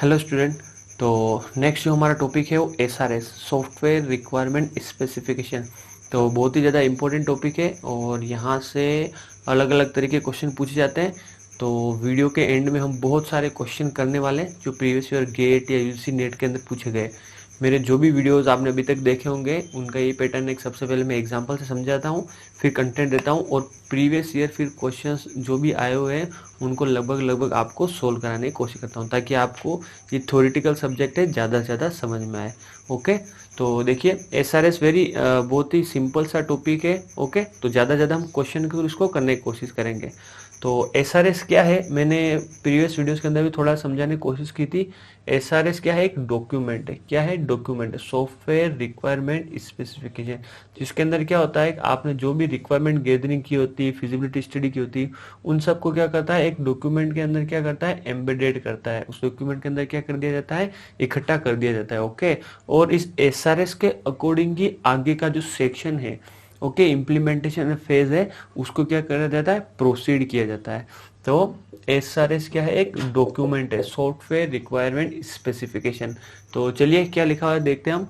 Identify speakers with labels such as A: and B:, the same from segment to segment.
A: Hello student. तो next जो हमारा टॉपिक है वो SRS सॉफ्टवेयर रिक्वायरमेंट स्पेसिफिकेशन। तो बहुत ही ज़्यादा इम्पोर्टेंट टॉपिक है और यहाँ से अलग अलग तरह के क्वेश्चन पूछे जाते हैं। तो वीडियो के एंड में हम बहुत सारे क्वेश्चन करने वाले हैं जो प्रीवियस ईयर गेट या यूजीसी नेट के अंदर पूछे गए। मेरे जो भी वीडियोस आपने अभी तक देखे होंगे उनका ये पैटर्न एक सबसे पहले मैं एग्जांपल से समझाता हूँ, फिर कंटेंट देता हूँ और प्रीवियस ईयर फिर क्वेश्चंस जो भी आए हुए हैं उनको लगभग आपको सोल्व कराने की कोशिश करता हूँ ताकि आपको ये थ्योरेटिकल सब्जेक्ट है ज़्यादा से ज़्यादा समझ में आए। ओके, तो देखिए SRS वेरी बहुत ही सिंपल सा टॉपिक है। ओके, तो ज़्यादा से ज़्यादा हम क्वेश्चन के थ्रू इसको करने की कोशिश करेंगे। तो SRS क्या है, मैंने प्रीवियस वीडियोस के अंदर भी थोड़ा समझाने की कोशिश की थी। SRS क्या है, एक डॉक्यूमेंट है। क्या है? डॉक्यूमेंट है, सॉफ्टवेयर रिक्वायरमेंट स्पेसिफिकेशन। जिसके अंदर क्या होता है, आपने जो भी रिक्वायरमेंट गैदरिंग की होती है, फिजिबिलिटी स्टडी की होती है, उन सबको क्या करता है, एक डॉक्यूमेंट के अंदर क्या करता है, एम्बेडेड करता है। उस डॉक्यूमेंट के अंदर क्या कर दिया जाता है, इकट्ठा कर दिया जाता है। ओके, और इस SRS के अकॉर्डिंग ही आगे का जो सेक्शन है, ओके, इम्प्लीमेंटेशन फेज है, उसको क्या करा जाता है, प्रोसीड किया जाता है। तो SRS क्या है, एक डॉक्यूमेंट है, सॉफ्टवेयर रिक्वायरमेंट स्पेसिफिकेशन। तो चलिए क्या लिखा हुआ है देखते हैं हम।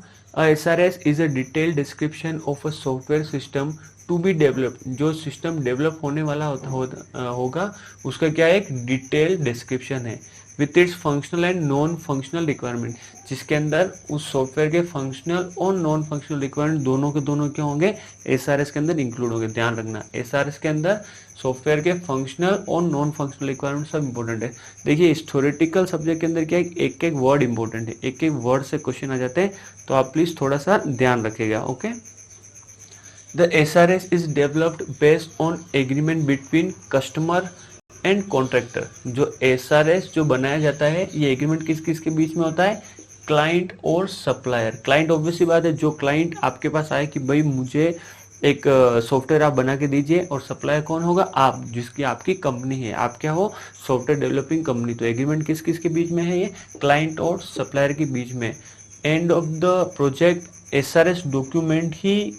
A: SRS is a detailed description of a software system to be developed. जो सिस्टम डेवलप होने वाला होगा उसका क्या है, एक डिटेल्ड डिस्क्रिप्शन है with its functional and non functional requirement. जिसके अंदर उस सॉफ्टवेयर के फंक्शनल और नॉन फंक्शनल रिक्वायरमेंट दोनों के दोनों क्या होंगे, SRS के अंदर इंक्लूड होंगे। ध्यान रखना, SRS के अंदर सॉफ्टवेयर के फंक्शनल और नॉन फंक्शनल रिक्वायरमेंट सब इंपॉर्टेंट है। देखिए इस थ्योरेटिकल सब्जेक्ट के अंदर क्या है, एक एक वर्ड इंपॉर्टेंट है, एक एक वर्ड से क्वेश्चन आ जाते हैं, तो आप प्लीज थोड़ा सा ध्यान रखिएगा। Okay, the SRS is developed based on agreement between customer and contractor. जो SRS जो बनाया जाता है, ये एग्रीमेंट किस किस के बीच में होता है, क्लाइंट और सप्लायर। क्लाइंट ऑब्वियसली बात है, जो क्लाइंट आपके पास आए कि भाई मुझे एक सॉफ्टवेयर आप बना के दीजिए, और सप्लायर कौन होगा, आप, जिसकी आपकी कंपनी है, आप क्या हो, सॉफ्टवेयर डेवलपिंग कंपनी। तो एग्रीमेंट किस किस के बीच में है, ये क्लाइंट और सप्लायर के बीच में। End of the project SRS document ही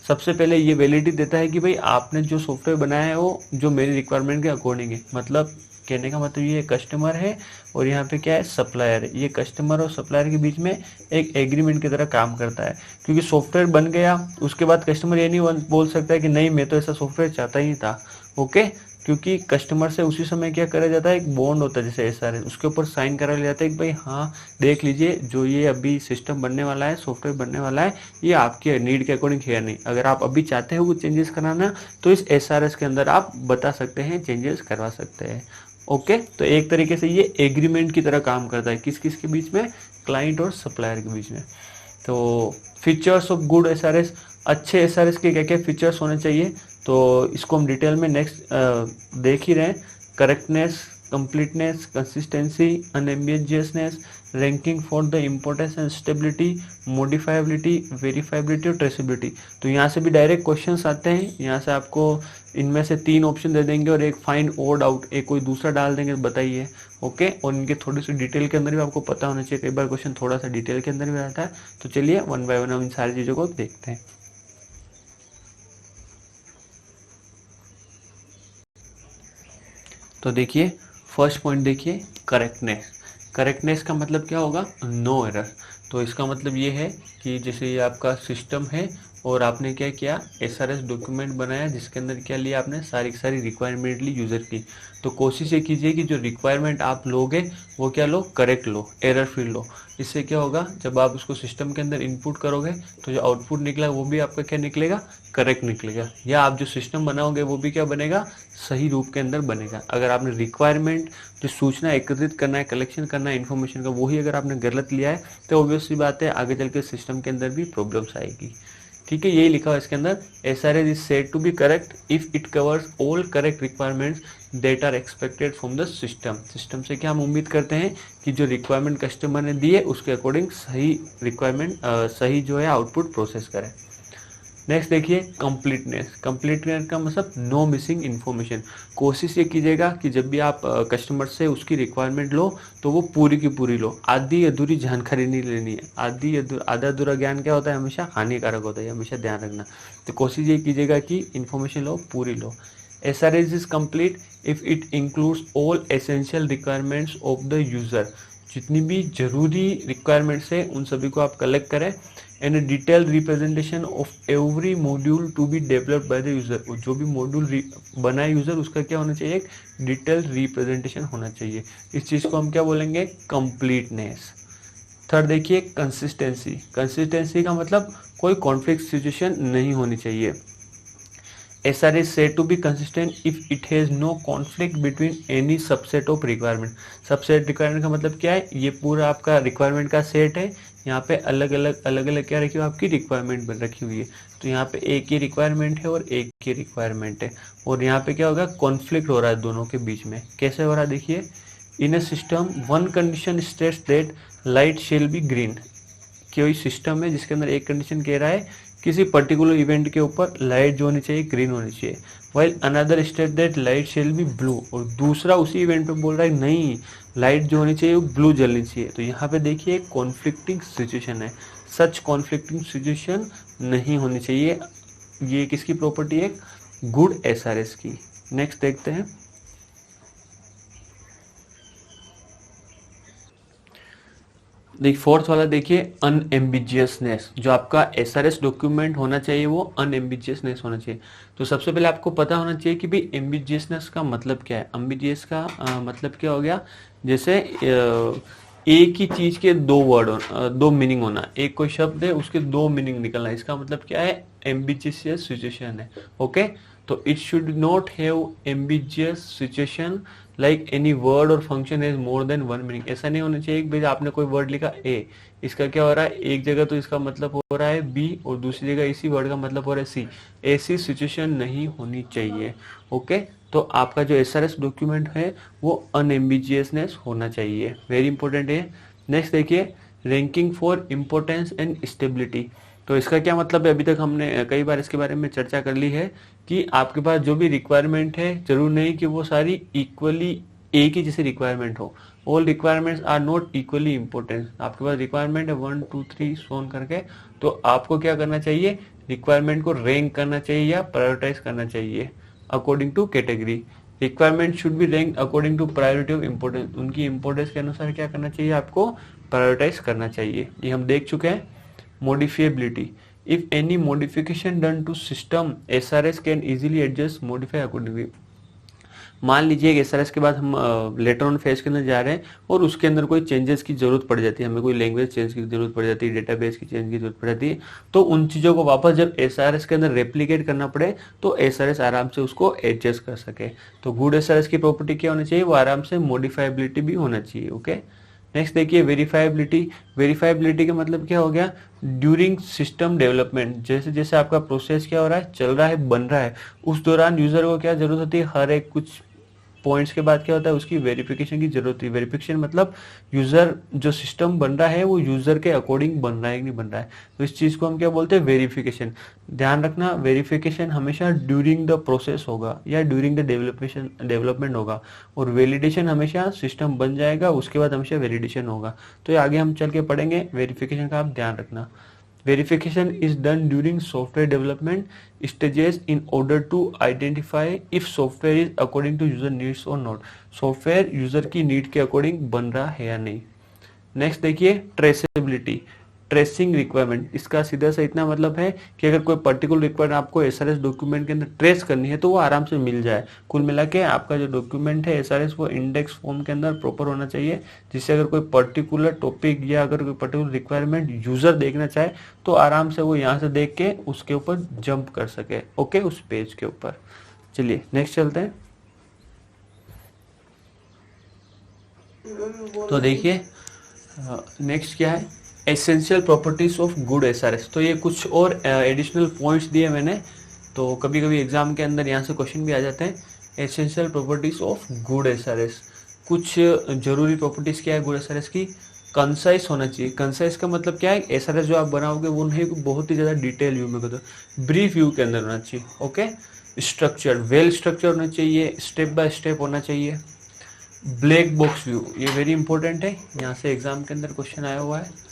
A: सबसे पहले ये वैलिडिटी देता है कि भाई आपने जो सॉफ्टवेयर बनाया है वो जो मेरी रिक्वायरमेंट के अकॉर्डिंग है। मतलब कहने का मतलब ये कस्टमर है और यहाँ पे क्या है, सप्लायर है। ये कस्टमर और सप्लायर के बीच में एक एग्रीमेंट की तरह काम करता है, क्योंकि सॉफ्टवेयर बन गया उसके बाद कस्टमर ये नहीं बोल सकता है कि नहीं मैं तो ऐसा सॉफ्टवेयर चाहता ही था। ओके, क्योंकि कस्टमर से उसी समय क्या करा जाता है, एक बॉन्ड होता है जैसे SRS, उसके ऊपर साइन करा लिया जाता है कि भाई हाँ देख लीजिए जो ये अभी सिस्टम बनने वाला है, सॉफ्टवेयर बनने वाला है, ये आपके नीड के अकॉर्डिंग है नहीं। अगर आप अभी चाहते हो वो चेंजेस कराना, तो इस SRS के अंदर आप बता सकते हैं, चेंजेस करवा सकते हैं। ओके, तो एक तरीके से ये एग्रीमेंट की तरह काम करता है, किस किस के बीच में, क्लाइंट और सप्लायर के बीच में। तो फीचर्स ऑफ गुड SRS, अच्छे SRS के क्या क्या फीचर्स होने चाहिए, तो इसको हम डिटेल में नेक्स्ट देख ही रहे हैं। Correctness, completeness, consistency, unambiguousness, ranking for the importance and stability, modifiability, verifiability और ट्रेसेबिलिटी। तो यहाँ से भी डायरेक्ट क्वेश्चंस आते हैं। यहाँ से आपको इनमें से 3 ऑप्शन दे देंगे और एक फाइंड ओड आउट, एक कोई दूसरा डाल देंगे, बताइए। ओके, और इनके थोड़ी सी डिटेल के अंदर भी आपको पता होना चाहिए, कई बार क्वेश्चन थोड़ा सा डिटेल के अंदर भी आता है। तो चलिए वन बाय वन हम इन सारी चीज़ों को देखते हैं। तो देखिए फर्स्ट पॉइंट देखिए, करेक्टनेस। करेक्टनेस का मतलब क्या होगा, नो एरर। तो इसका मतलब ये है कि जैसे ये आपका सिस्टम है और आपने क्या किया, SRS डॉक्यूमेंट बनाया जिसके अंदर क्या लिया आपने, सारी की सारी रिक्वायरमेंट ली यूज़र की। तो कोशिश ये कीजिए कि जो रिक्वायरमेंट आप लोगे वो क्या लो, करेक्ट लो, एरर फ्री लो। इससे क्या होगा, जब आप उसको सिस्टम के अंदर इनपुट करोगे तो जो आउटपुट निकला वो भी आपका क्या निकलेगा, करेक्ट निकलेगा। या आप जो सिस्टम बनाओगे वो भी क्या बनेगा, सही रूप के अंदर बनेगा। अगर आपने रिक्वायरमेंट जो सूचना एकत्रित करना है, कलेक्शन करना है इन्फॉर्मेशन का, वही अगर आपने गलत लिया है तो ऑब्वियसली बात है आगे चल के सिस्टम के अंदर भी प्रॉब्लम्स आएगी। ठीक है, यही लिखा हुआ है इसके अंदर, SRS is said to be correct if it covers all correct requirements that are expected from the system. System से क्या हम उम्मीद करते हैं कि जो रिक्वायरमेंट कस्टमर ने दी है उसके अकॉर्डिंग सही रिक्वायरमेंट, सही जो है आउटपुट प्रोसेस करें। नेक्स्ट देखिए, कंप्लीटनेस। कंप्लीटनेस का मतलब नो मिसिंग इन्फॉर्मेशन। कोशिश ये कीजिएगा कि जब भी आप कस्टमर से उसकी रिक्वायरमेंट लो तो वो पूरी की पूरी लो, आधी अधूरी जानकारी नहीं लेनी है। आधा अधूरा ज्ञान क्या होता है, हमेशा हानिकारक होता है, हमेशा ध्यान रखना। तो कोशिश ये कीजिएगा कि इन्फॉर्मेशन लो, पूरी लो। SRS is complete if it includes all essential requirements of the user। जितनी भी जरूरी रिक्वायरमेंट्स है उन सभी को आप कलेक्ट करें and detail representation of every module to be developed by the user. जो भी मॉड्यूल बनाए यूजर उसका क्या होना चाहिए, एक डिटेल रिप्रेजेंटेशन होना चाहिए। इस चीज़ को हम क्या बोलेंगे, कंप्लीटनेस। थर्ड देखिए कंसिस्टेंसी। कंसिस्टेंसी का मतलब कोई कॉन्फ्लिक्ट सिचुएशन नहीं होनी चाहिए। SR is said to be consistent if it has no conflict between any subset of requirement। Subset requirement का मतलब क्या है, ये पूरा आपका रिक्वायरमेंट का सेट है, यहाँ पे अलग अलग क्या रखी हुई आपकी रिक्वायरमेंट बन रखी हुई है। तो यहाँ पे एक ही रिक्वायरमेंट है और एक ही रिक्वायरमेंट है, और यहाँ पे क्या होगा, कॉन्फ्लिक्ट हो रहा है दोनों के बीच में। कैसे हो रहा है देखिए, in a system one condition states that light shall be green. कोई सिस्टम है जिसके अंदर एक कंडीशन कह रहा है किसी पर्टिकुलर इवेंट के ऊपर लाइट जो होनी चाहिए ग्रीन होनी चाहिए, while another state that light shall B blue, और दूसरा उसी इवेंट पे बोल रहा है नहीं लाइट जो होनी चाहिए वो ब्लू जलनी चाहिए। तो यहाँ पे देखिए कॉन्फ्लिक्टिंग सिचुएशन है, सच कॉन्फ्लिक्टिंग सिचुएशन नहीं होनी चाहिए। ये किसकी प्रॉपर्टी है, गुड SRS की। नेक्स्ट देखते हैं, देखिए फोर्थ वाला देखिए अनएम्बिजियसनेस। जो आपका SRS डॉक्यूमेंट होना चाहिए वो अनएम्बिजियसनेस होना चाहिए। तो सबसे पहले आपको पता होना चाहिए कि भाई एम्बिजियसनेस का मतलब क्या है। एम्बिजियस का मतलब क्या हो गया, जैसे एक ही चीज के दो वर्ड दो मीनिंग होना, एक कोई शब्द है उसके दो मीनिंग निकलना, इसका मतलब क्या है, एम्बिजियस सिचुएशन है। ओके, तो it should not have ambiguous situation like any word और function has more than one meaning. ऐसा नहीं होना चाहिए कि भाई आपने कोई वर्ड लिखा ए, इसका क्या हो रहा है, एक जगह तो इसका मतलब हो रहा है बी और दूसरी जगह इसी वर्ड का मतलब हो रहा है सी। ऐसी सिचुएशन नहीं होनी चाहिए। ओके, तो आपका जो SRS डॉक्यूमेंट है वो अनएम्बिजियसनेस होना चाहिए, वेरी इंपॉर्टेंट है। नेक्स्ट देखिए ranking for importance and stability. तो इसका क्या मतलब है, अभी तक हमने कई बार इसके बारे में चर्चा कर ली है कि आपके पास जो भी रिक्वायरमेंट है जरूर नहीं कि वो सारी इक्वली एक ही जैसी रिक्वायरमेंट हो। All requirements are not equally important. आपके पास रिक्वायरमेंट है 1 2 3 सोन करके, तो आपको क्या करना चाहिए, रिक्वायरमेंट को रैंक करना चाहिए या प्रायोरिटाइज करना चाहिए according to category. Requirement should be rank according to priority of importance. उनकी इम्पोर्टेंस के अनुसार क्या करना चाहिए, आपको प्रायोरिटाइज करना चाहिए। ये हम देख चुके हैं। मॉडिफिएबिलिटी, if any modification done to system SRS can easily adjust modify accordingly। मान लीजिए एक SRS के बाद हम लेटर ऑन फेज के अंदर जा रहे हैं और उसके अंदर कोई चेंजेस की जरूरत पड़ जाती है, हमें कोई लैंग्वेज चेंज की जरूरत पड़ जाती है, डेटाबेस की चेंज की जरूरत पड़ जाती है, तो उन चीज़ों को वापस जब SRS के अंदर रेप्लिकेट करना पड़े तो SRS आराम से उसको एडजस्ट कर सके। तो गुड SRS की प्रॉपर्टी क्या होनी चाहिए, वो आराम से मॉडिफाइबिलिटी भी होना चाहिए। ओके, नेक्स्ट देखिए वेरीफाइबिलिटी। वेरीफाइबिलिटी का मतलब क्या हो गया, ड्यूरिंग सिस्टम डेवलपमेंट, जैसे जैसे आपका प्रोसेस क्या हो रहा है, चल रहा है, बन रहा है, उस दौरान यूजर को क्या जरूरत होती है, हर एक कुछ पॉइंट्स के बाद क्या होता है उसकी वेरिफिकेशन की जरूरत है। वेरिफिकेशन मतलब यूजर जो सिस्टम बन रहा है वो यूजर के अकॉर्डिंग बन रहा है कि नहीं बन रहा है, तो इस चीज को हम क्या बोलते हैं, वेरिफिकेशन। ध्यान रखना वेरिफिकेशन हमेशा ड्यूरिंग द प्रोसेस होगा या ड्यूरिंग द डेवलपमेंट होगा, और वैलिडेशन हमेशा सिस्टम बन जाएगा उसके बाद हमेशा वैलिडेशन होगा। तो ये आगे हम चल के पढ़ेंगे, वेरिफिकेशन का आप ध्यान रखना। Verification is done during software development stages in order to identify if software is according to user needs or not। Software user की नीड के अकॉर्डिंग बन रहा है या नहीं। नेक्स्ट देखिए ट्रेसेबिलिटी, ट्रेसिंग रिक्वायरमेंट। इसका सीधा सा इतना मतलब है कि अगर कोई पर्टिकुलर रिक्वायरमेंट आपको SRS डॉक्यूमेंट के अंदर ट्रेस करनी है तो वो आराम से मिल जाए। कुल मिला के आपका जो डॉक्यूमेंट है SRS वो इंडेक्स फॉर्म के अंदर प्रॉपर होना चाहिए, जिससे अगर कोई पर्टिकुलर टॉपिक या अगर कोई पर्टिकुलर रिक्वायरमेंट यूजर देखना चाहे तो आराम से वो यहाँ से देख के उसके ऊपर जंप कर सके। ओके, उस पेज के ऊपर। चलिए नेक्स्ट चलते हैं। तो देखिए नेक्स्ट क्या है, essential properties of good SRS। तो ये कुछ और एडिशनल पॉइंट्स दिए मैंने, तो कभी कभी एग्जाम के अंदर यहाँ से क्वेश्चन भी आ जाते हैं। Essential properties of good SRS, कुछ जरूरी प्रॉपर्टीज क्या है गुड SRS की, कंसाइज होना चाहिए। कंसाइज का मतलब क्या है, SRS जो आप बनाओगे वो नहीं बहुत ही ज़्यादा डिटेल व्यू में करो, ब्रीफ व्यू के अंदर होना चाहिए। ओके, स्ट्रक्चर, वेल स्ट्रक्चर होना चाहिए, स्टेप बाय स्टेप होना चाहिए। ब्लैक बॉक्स व्यू, ये वेरी इंपॉर्टेंट है, यहाँ से एग्जाम के अंदर क्वेश्चन आया हुआ है।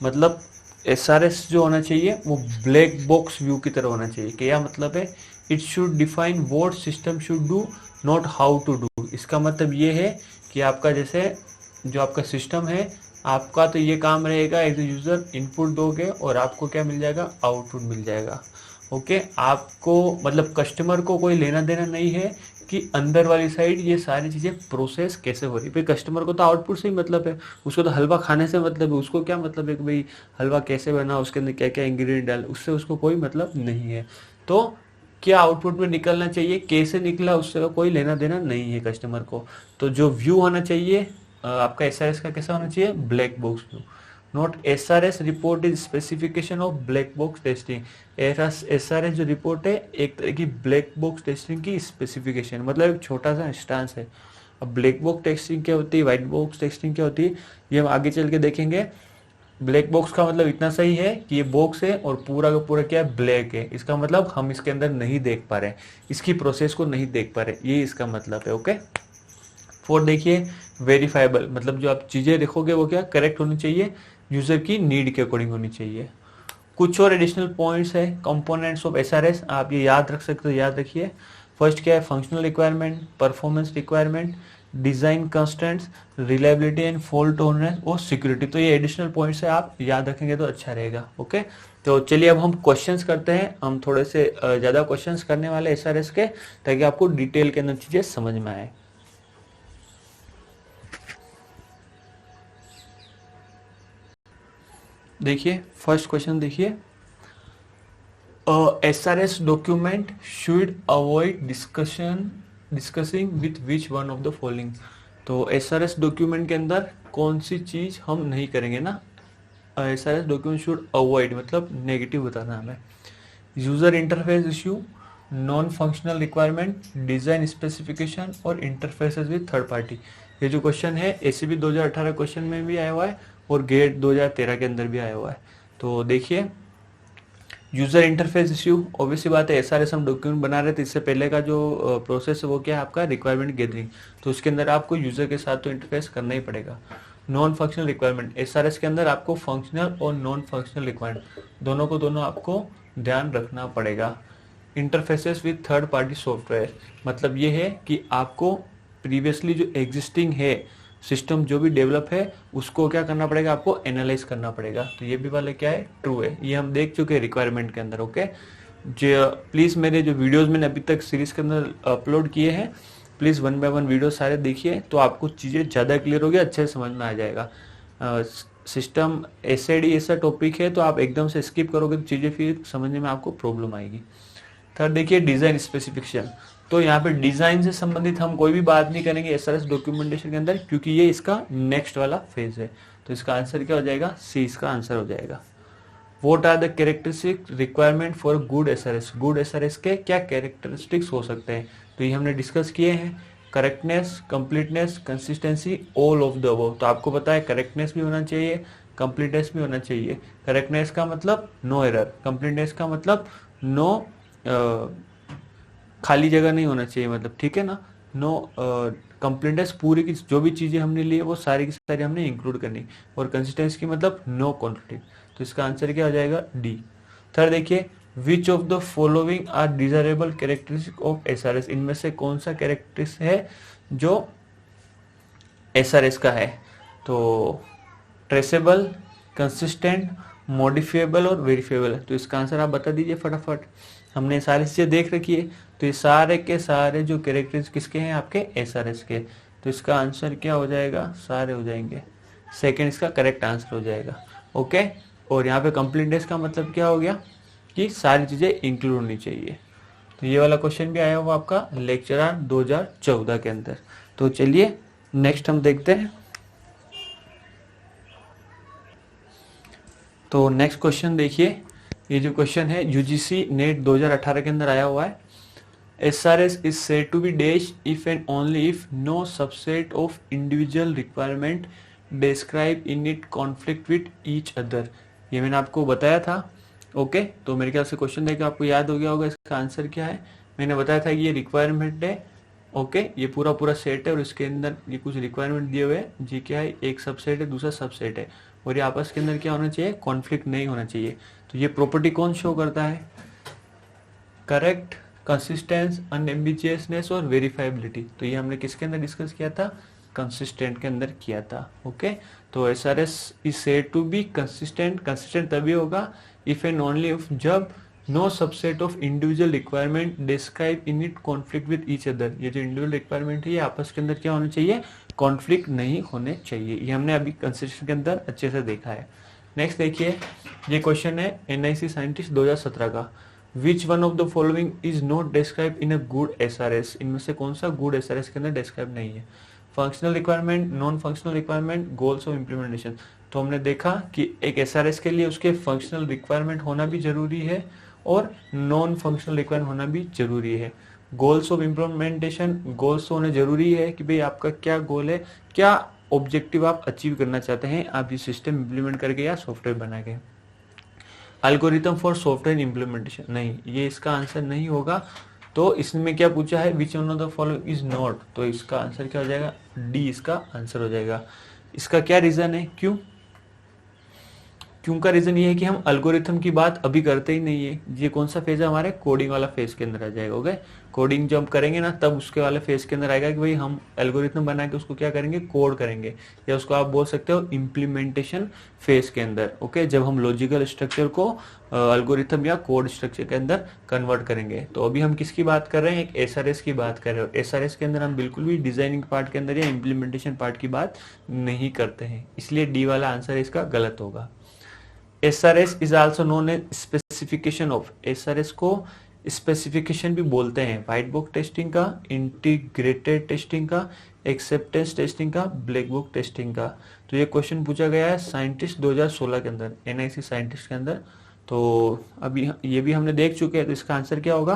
A: मतलब SRS जो होना चाहिए वो ब्लैक बॉक्स व्यू की तरह होना चाहिए। क्या मतलब है, it should define what system should do not how to do. इसका मतलब ये है कि आपका जैसे जो आपका सिस्टम है, आपका तो ये काम रहेगा एज ए यूज़र इनपुट दोगे और आपको क्या मिल जाएगा, आउटपुट मिल जाएगा। ओके, आपको मतलब कस्टमर को कोई लेना देना नहीं है कि अंदर वाली साइड ये सारी चीज़ें प्रोसेस कैसे हो रही है। भाई कस्टमर को तो आउटपुट से ही मतलब है, उसको तो हलवा खाने से मतलब है, उसको क्या मतलब है कि भाई हलवा कैसे बना, उसके अंदर क्या क्या इंग्रेडिएंट डाल, उससे उसको कोई मतलब नहीं है। तो क्या आउटपुट में निकलना चाहिए, कैसे निकला, उससे का कोई लेना देना नहीं है कस्टमर को। तो जो व्यू होना चाहिए आपका एसआरएस का कैसा होना चाहिए, black box view. Note SRS report is specification of black box testing. SRS जो रिपोर्ट है एक तरह की ब्लैक बॉक्स टेस्टिंग की स्पेसिफिकेशन, मतलब एक छोटा सा इंस्टांस है। अब ब्लैक बॉक्स टेस्टिंग क्या होती है, व्हाइट बॉक्स टेस्टिंग क्या होती है, ये हम आगे चल के देखेंगे। ब्लैक बॉक्स का मतलब इतना सही है कि ये बॉक्स है और पूरा का पूरा क्या है, ब्लैक है। इसका मतलब हम इसके अंदर नहीं देख पा रहे, इसकी प्रोसेस को नहीं देख पा रहे, ये इसका मतलब है। ओके, फोर देखिए, वेरीफाइबल, मतलब जो आप चीज़ें देखोगे वो क्या करेक्ट होनी चाहिए, यूज़र की नीड के अकॉर्डिंग होनी चाहिए। कुछ और एडिशनल पॉइंट्स है कंपोनेंट्स ऑफ एसआरएस, आप ये याद रख सकते हो, याद रखिए। फर्स्ट क्या है, functional requirement, performance requirement, design constraints, reliability and fault tolerance और सिक्योरिटी। तो ये एडिशनल पॉइंट्स है, आप याद रखेंगे तो अच्छा रहेगा। ओके, तो चलिए अब हम क्वेश्चंस करते हैं। हम थोड़े से ज़्यादा क्वेश्चंस करने वाले एसआरएस के, ताकि आपको डिटेल के अंदर चीज़ें समझ में आए। देखिए फर्स्ट क्वेश्चन देखिए, SRS document should avoid discussing with which one of the following। तो SRS डॉक्यूमेंट के अंदर कौन सी चीज हम नहीं करेंगे ना, SRS डॉक्यूमेंट शुड अवॉइड मतलब नेगेटिव बताना हमें। User interface issue, non functional requirement, design specification और इंटरफेसेस विद थर्ड पार्टी। ये जो क्वेश्चन है ACB 2018 क्वेश्चन में भी आया हुआ है और गेट 2013 के अंदर भी आया हुआ है। तो देखिए, यूजर इंटरफेस इश्यू, ऑब्वियसली बात है, एसआरएस हम डॉक्यूमेंट बना रहे थे, इससे पहले का जो प्रोसेस है वो क्या है आपका, रिक्वायरमेंट गैदरिंग। तो उसके अंदर आपको यूजर के साथ तो इंटरफेस करना ही पड़ेगा। नॉन फंक्शनल रिक्वायरमेंट, एसआरएस के अंदर आपको फंक्शनल और नॉन फंक्शनल रिक्वायरमेंट दोनों को दोनों आपको ध्यान रखना पड़ेगा। Interfaces with third party software, मतलब ये है कि आपको प्रीवियसली जो एग्जिस्टिंग है सिस्टम जो भी डेवलप है उसको क्या करना पड़ेगा, आपको एनालाइज करना पड़ेगा। तो ये भी वाले क्या है, ट्रू है, ये हम देख चुके हैं रिक्वायरमेंट के अंदर। ओके, जो प्लीज़ मेरे जो वीडियोस मैंने अभी तक सीरीज के अंदर अपलोड किए हैं, प्लीज़ 1 बाय 1 वीडियो सारे देखिए, तो आपको चीज़ें ज़्यादा क्लियर होगी, अच्छे से समझ में आ जाएगा। सिस्टम एसआईडी ऐसा टॉपिक है तो आप एकदम से स्किप करोगे तो चीज़ें फिर समझने में आपको प्रॉब्लम आएगी। थर्ड देखिए, डिज़ाइन स्पेसिफिकेशन। तो यहाँ पे डिज़ाइन से संबंधित हम कोई भी बात नहीं करेंगे एसआरएस डॉक्यूमेंटेशन के अंदर, क्योंकि ये इसका नेक्स्ट वाला फेज है। तो इसका आंसर क्या हो जाएगा, सी इसका आंसर हो जाएगा। What are the characteristic requirement for good SRS, good SRS के क्या कैरेक्टरिस्टिक्स हो सकते हैं, तो ये हमने डिस्कस किए हैं। Correctness, completeness, consistency, all of the above. तो आपको पता है करेक्टनेस भी होना चाहिए, कंप्लीटनेस भी होना चाहिए। करेक्टनेस का मतलब नो एरर, कंप्लीटनेस का मतलब नो खाली जगह नहीं होना चाहिए, मतलब ठीक है ना, नो कंप्लीटनेस, पूरी की जो भी चीज़ें हमने ली है वो सारी की सारी हमने इंक्लूड करनी। और कंसिस्टेंसी की मतलब नो कॉन्फ्लिक्ट। तो इसका आंसर क्या हो जाएगा, डी। थर्ड देखिए, which of the following are desirable characteristic of SRS, इनमें से कौन सा कैरेक्टरिस्टिक है जो एसआरएस का है। तो ट्रेसेबल, कंसिस्टेंट, मॉडिफिएबल और वेरीफिएबल। तो इसका आंसर आप बता दीजिए फटाफट। हमने सारी चीज़ें देख रखी है, तो ये सारे के सारे जो कैरेक्टर्स किसके हैं, आपके एसआरएस के। तो इसका आंसर क्या हो जाएगा, सारे हो जाएंगे, सेकंड इसका करेक्ट आंसर हो जाएगा। ओके, और यहाँ पे कंप्लीटनेस का मतलब क्या हो गया कि सारी चीज़ें इंक्लूड होनी चाहिए। तो ये वाला क्वेश्चन भी आया हुआ आपका लेक्चर 2014 के अंदर। तो चलिए नेक्स्ट हम देखते हैं। तो नेक्स्ट क्वेश्चन देखिए, ये जो क्वेश्चन है यूजीसी नेट 2018 के अंदर आया हुआ है। SRS is said to be dash if and only if no subset of individual requirement described in it conflict with each other। ये मैंने आपको बताया था। ओके, तो मेरे ख्याल से क्वेश्चन देखकर आपको याद हो गया होगा इसका आंसर क्या है। मैंने बताया था कि ये रिक्वायरमेंट है। ओके, ये पूरा पूरा सेट है और इसके अंदर ये कुछ रिक्वायरमेंट दिए हुए हैं, जी क्या है, एक सबसेट है, दूसरा सबसेट है, और ये आपस के अंदर क्या होना चाहिए, कॉन्फ्लिक्ट नहीं होना चाहिए। तो ये प्रॉपर्टी कौन शो करता है, करेक्ट, कंसिस्टेंस, अनएम्बिजियसनेस और वेरीफाइबिलिटी। तो ये हमने किसके अंदर डिस्कस किया था, कंसिस्टेंट के अंदर किया था। ओके, तो SRS is said to be consistent. Consistent तभी होगा इफ एंड ओनली इफ जब no subset of individual requirement describe in it conflict with each other. ये जो इंडिविजुअल रिक्वायरमेंट है ये आपस के अंदर क्या होना चाहिए, कॉन्फ्लिक्ट नहीं होने चाहिए। ये हमने अभी कंसिस्टेंट के अंदर अच्छे से देखा है। नेक्स्ट देखिए, ये क्वेश्चन है NIC साइंटिस्ट 2017 का। Which one of the following is not describe in a good SRS। इनमें से कौन सा गुड SRS के अंदर डिस्क्राइब नहीं है? Functional requirement, non functional requirement, goals of implementation. तो हमने देखा कि एक SRS के लिए उसके फंक्शनल रिक्वायरमेंट होना भी जरूरी है और नॉन फंक्शनल रिक्वायरमेंट होना भी जरूरी है। गोल्स ऑफ इम्प्लीमेंटेशन, गोल्स होने जरूरी है कि भाई आपका क्या गोल है, क्या ऑब्जेक्टिव आप अचीव करना चाहते हैं आप ये सिस्टम इम्प्लीमेंट करके या सॉफ्टवेयर बना के। एल्गोरिथम फॉर सॉफ्टवेयर इम्प्लीमेंटेशन, नहीं, ये इसका आंसर नहीं होगा। तो इसमें क्या पूछा है, which one of the following is not, तो इसका आंसर क्या हो जाएगा, डी इसका आंसर हो जाएगा। इसका क्या रीजन है, क्यों का रीजन ये है कि हम एल्गोरिथम की बात अभी करते ही नहीं है। ये कौन सा फेज है, हमारे कोडिंग वाला फेज के अंदर आ जाएगा। ओके, कोडिंग जब करेंगे ना तब उसके वाले फेज के अंदर आएगा कि भाई हम एल्गोरिथम बना के उसको क्या करेंगे, कोड करेंगे, या उसको आप बोल सकते हो इम्प्लीमेंटेशन फेज के अंदर। ओके, जब हम लॉजिकल स्ट्रक्चर को एल्गोरिथम या कोड स्ट्रक्चर के अंदर कन्वर्ट करेंगे। तो अभी हम किसकी बात कर रहे हैं, एक SRS की बात कर रहे हो। SRS के अंदर हम बिल्कुल भी डिजाइनिंग पार्ट के अंदर या इम्प्लीमेंटेशन पार्ट की बात नहीं करते हैं, इसलिए डी वाला आंसर इसका गलत होगा। SRS is also known as specification of. SRS को स्पेसिफिकेशन भी बोलते हैं, व्हाइट बुक टेस्टिंग का, इंटीग्रेटेड टेस्टिंग का, एक्सेप्टेंस टेस्टिंग का, ब्लैक बुक टेस्टिंग का। तो ये क्वेश्चन पूछा गया है साइंटिस्ट 2016 के अंदर, NIC साइंटिस्ट के अंदर। तो अभी ये भी हमने देख चुके हैं, तो इसका आंसर क्या होगा,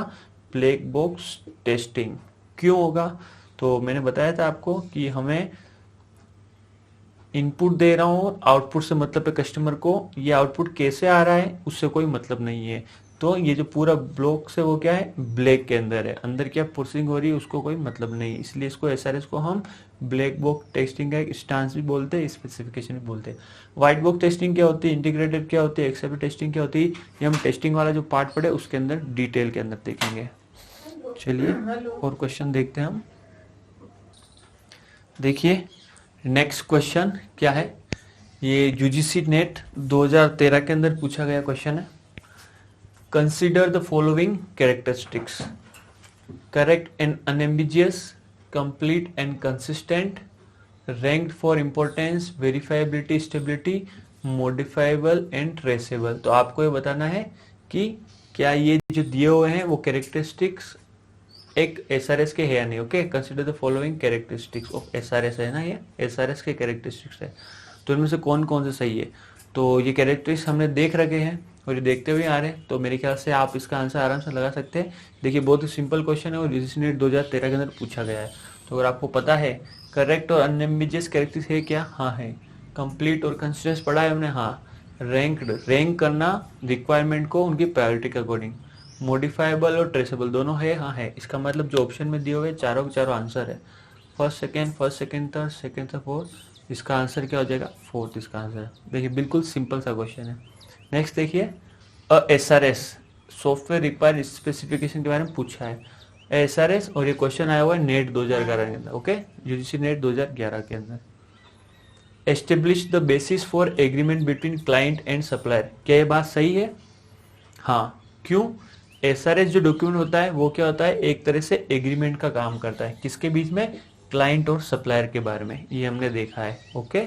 A: ब्लैक बॉक्स टेस्टिंग। क्यों होगा, तो मैंने बताया था आपको कि हमें इनपुट दे रहा हूँ, आउटपुट से मतलब है कस्टमर को, ये आउटपुट कैसे आ रहा है उससे कोई मतलब नहीं है। तो ये जो पूरा ब्लॉक से वो क्या है, ब्लैक के अंदर है, अंदर क्या प्रोसेसिंग हो रही है उसको कोई मतलब नहीं, इसलिए इसको SRS को हम ब्लैक बॉक्स टेस्टिंग का एक स्टांस भी बोलते हैं, स्पेसिफिकेशन भी बोलते हैं। व्हाइट बॉक्स टेस्टिंग क्या होती है, इंटीग्रेटेड क्या होती है, एक्सेप्ट टेस्टिंग क्या होती है, ये हम टेस्टिंग वाला जो पार्ट पढ़े उसके अंदर डिटेल के अंदर देखेंगे। चलिए और क्वेश्चन देखते हैं हम। देखिए नेक्स्ट क्वेश्चन क्या है, ये UGC नेट 2013 के अंदर पूछा गया क्वेश्चन है। Consider the following characteristics, correct and unambiguous, complete and consistent, ranked for importance, verifiability, stability, modifiable and traceable. तो आपको ये बताना है कि क्या ये जो दिए हुए हैं वो कैरेक्टरिस्टिक्स एक SRS के है या नहीं। Okay, consider the following characteristics of SRS है ना, ये SRS के कैरेक्टरिस्टिक्स है। तो इनमें से कौन कौन से सही है, तो ये कैरेक्टरिस्टिक्स हमने देख रखे हैं और ये देखते हुए आ रहे हैं, तो मेरे ख्याल से आप इसका आंसर आराम से लगा सकते हैं। देखिए बहुत ही सिंपल क्वेश्चन है और UGC नेट 2013 के अंदर पूछा गया है। तो अगर आपको पता है करेक्ट और अनएम्बिजियस कैरेक्टरिस्टिक्स है क्या, हाँ है। कंप्लीट और कंसिस्टेंस पढ़ा है हमने, हाँ। रैंक करना रिक्वायरमेंट को उनकी प्रायोरिटी के अकॉर्डिंग, मॉडिफाइबल और ट्रेसेबल दोनों है, हाँ है। इसका मतलब जो ऑप्शन में दिए हुए चारों के चारों आंसर है, फर्स्ट सेकंड थर्ड, सेकंड से फोर्थ। इसका आंसर क्या हो जाएगा, फोर्थ इसका आंसर। देखिए बिल्कुल सिंपल सा क्वेश्चन है। नेक्स्ट देखिए, SRS सॉफ्टवेयर रिक्वायर्ड स्पेसिफिकेशन के बारे में पूछा है SRS, और ये क्वेश्चन आया हुआ है नेट 2011 के अंदर। ओके, UGC नेट 2011 के अंदर। Establish the basis for agreement between client and supplier, क्या ये बात सही है, हाँ। क्यों, SRS जो डॉक्यूमेंट होता है वो क्या होता है, एक तरह से एग्रीमेंट का काम करता है, किसके बीच में, क्लाइंट और सप्लायर के बारे में, ये हमने देखा है। Okay,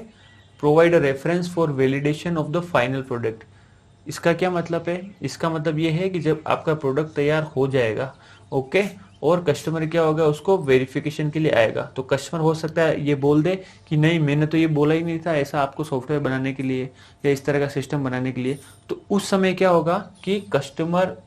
A: provide a reference for validation of the final product, इसका क्या मतलब है, इसका मतलब ये है कि जब आपका प्रोडक्ट तैयार हो जाएगा, ओके, और कस्टमर क्या होगा, उसको वेरिफिकेशन के लिए आएगा, तो कस्टमर हो सकता है ये बोल दे कि नहीं मैंने तो ये बोला ही नहीं था ऐसा आपको सॉफ्टवेयर बनाने के लिए या इस तरह का सिस्टम बनाने के लिए। तो उस समय क्या होगा कि कस्टमर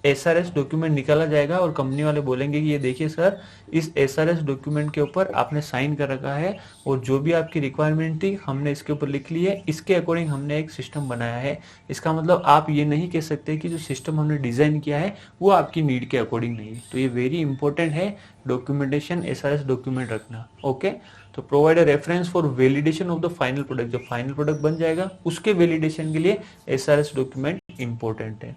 A: SRS डॉक्यूमेंट निकाला जाएगा और कंपनी वाले बोलेंगे कि ये देखिए सर, इस SRS डॉक्यूमेंट के ऊपर आपने साइन कर रखा है और जो भी आपकी रिक्वायरमेंट थी हमने इसके ऊपर लिख ली है, इसके अकॉर्डिंग हमने एक सिस्टम बनाया है। इसका मतलब आप ये नहीं कह सकते कि जो सिस्टम हमने डिजाइन किया है वो आपकी नीड के अकॉर्डिंग नहीं है। तो ये वेरी इंपॉर्टेंट है डॉक्यूमेंटेशन, SRS डॉक्यूमेंट रखना। ओके, तो provide a reference for validation of the final product, जब फाइनल प्रोडक्ट बन जाएगा उसके वैलिडेशन के लिए SRS डॉक्यूमेंट इंपॉर्टेंट है।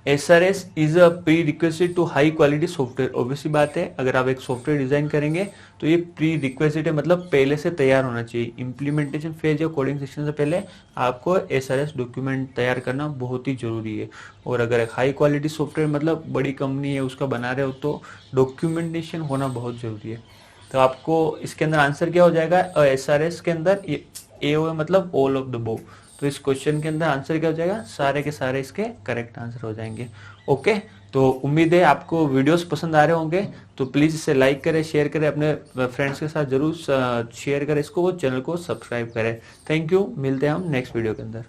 A: SRS is a prerequisite to high quality software. Obviously बात है, अगर आप एक सॉफ्टवेयर डिजाइन करेंगे तो ये प्री रिक्वेजिट है, मतलब पहले से तैयार होना चाहिए। इम्प्लीमेंटेशन फेज या कोडिंग सेक्शन से पहले आपको SRS डॉक्यूमेंट तैयार करना बहुत ही जरूरी है। और अगर एक हाई क्वालिटी सॉफ्टवेयर मतलब बड़ी कंपनी है उसका बना रहे हो तो डॉक्यूमेंटेशन होना बहुत जरूरी है। तो आपको इसके अंदर आंसर क्या हो जाएगा, SRS के अंदर AO मतलब ऑल ऑफ द अबव। तो इस क्वेश्चन के अंदर आंसर क्या हो जाएगा, सारे के सारे इसके करेक्ट आंसर हो जाएंगे। ओके, तो उम्मीद है आपको वीडियोस पसंद आ रहे होंगे। तो प्लीज़ इसे लाइक करें, शेयर करें, अपने फ्रेंड्स के साथ जरूर शेयर करें इसको, वो चैनल को सब्सक्राइब करें। थैंक यू, मिलते हैं हम नेक्स्ट वीडियो के अंदर।